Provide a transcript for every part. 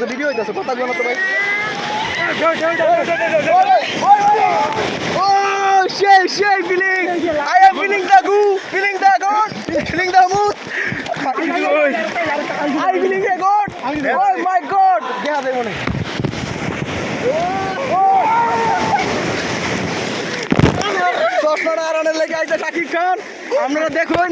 Video হইতাছে কথা বলো তো ভাই। Oh shit feeling I am feeling the goo feeling the god feeling the mood I feeling the god oh my god দেখা যায় মনে সস্তার আরানের লেগে আইছে শাকিব খান আপনারা দেখুন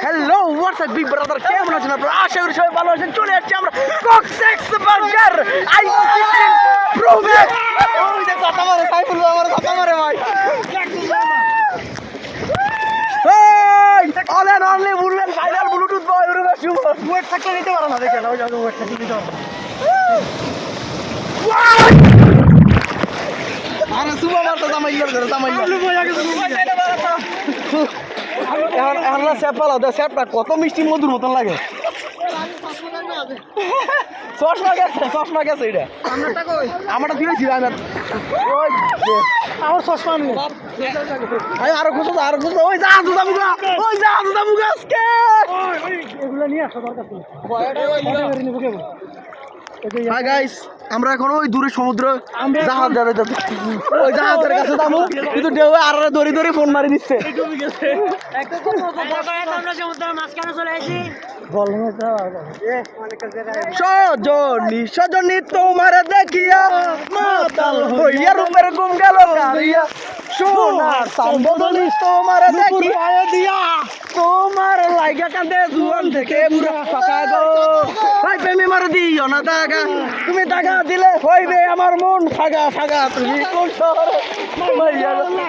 হ্যালো হোয়াটসঅ্যাপ বিগ ব্রাদার কেমন আছেন আপনারা আশা করি সবাই ভালো আছেন চলে যাচ্ছি আমরা কক্সেক্স বাজার আই প্রো ম্যাক্স ওই যে কথা মারে সাইফুল আমার কথা মারে ভাই এই অল এন্ড অনলি বুলবেন ভাইরাল ব্লুটুথ বয় রুমে শুভ ওয়েট থাকলে নিতে পারো না দেখেন ওই যাও ওয়েট থাকলে নিতে পারো আরে শুভ মারতে জামাইলার করে জামাইলা এখন স্যাপ পালাও দে স্যাপটা কত মিষ্টি মধুর মতন লাগে চশমা গেছে এটা আমারটা দিয়েছি আমার চশমা নেই আরো খুঁজো ওই যা মুগা আজকে এগুলো নিয়ে আসো দরকার হাই গাইস আমরা এখন ওই দূরে সমুদ্র জাহাজ যাবে ওই জাহাজের কাছে যাবো কিন্তু ঢেউ আর দড়ি ফোন মারি দিচ্ছে সজনী তোমার দেখিয়া মাতাল হইয়া রূপের গুম গেল কারিয়া সোনার সম্বোধনী তোমার দেখিয়া তোমার লাইগা কাঁদে জুয়ান থেকে বুড়া ফাঁকা গো ভাই প্রেমে মার দিও না দাগা তুমি দাগা দিলে হইবে আমার মন ফাগা তুমি কোন শহরে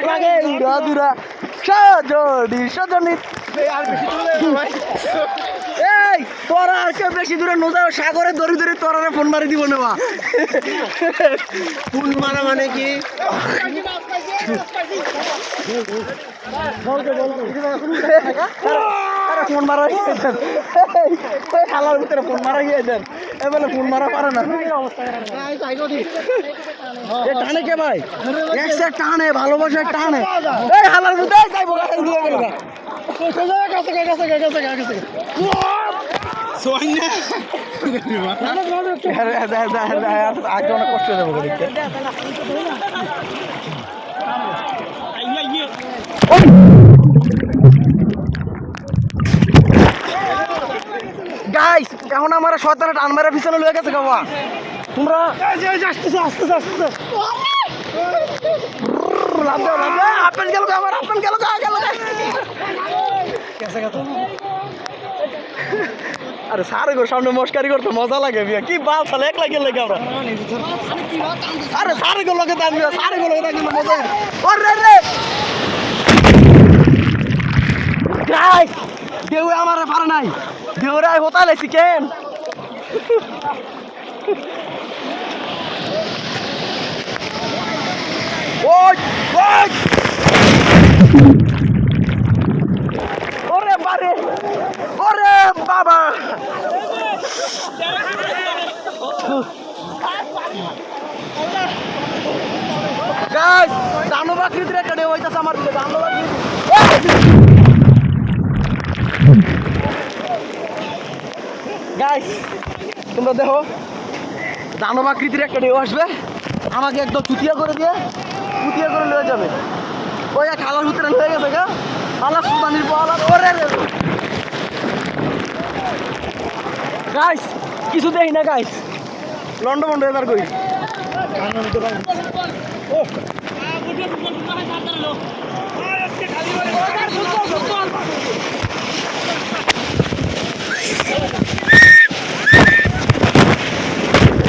লাগে উড়া দুরা সজনী এই তোরা আর কেউ বেশি দূরে নো যাও সাগরে দড়ি তোরা ফোন মারি দিব নেওয়া ফোন মারা মানে কি ফোন মারা খালার ভিতরে ফোন মারা গিয়ে দেন এবারে ফোন মারা পারে না টানে কে ভাই একসাথে টানে ভালোবাসার টানে এই হালার ভিতরে যাইবো আগে অনেক কষ্ট দেবো গাইস এখন আমার শয়তানে টান মেরে পিছনে লয়ে গেছে বাবা তোমরা আপেল গেল আমার আপেল গেল আরে সারে গো সামনে মস্কারি করতে মজা লাগে বিয়া কি বাল সালে এক লাগে আমরা আরে সারে গো লগে থাকবি সারে গো লগে থাকবি মজা ওরে রে গাইস দেউ আমারে পারে নাই দেউরাই হোতালে চিকেন ওই ওরে বারে ওরে বাবা গাইস দানবাকৃতির একটা ঢেউ হইতাছে আমার দিকে দানবাকৃতি গাইস তোমরা দেখো দানবাকৃতির একটা ঢেউ আসবে আমাকে একদম চুতিয়া করে লয়ে যাবে ওই খালার ভিতরে লয়ে গেছে গা খালা সুদানির পালা ওরে গাইস কিছু দেই না গাইস লন্ডন বন্ধ এবার কই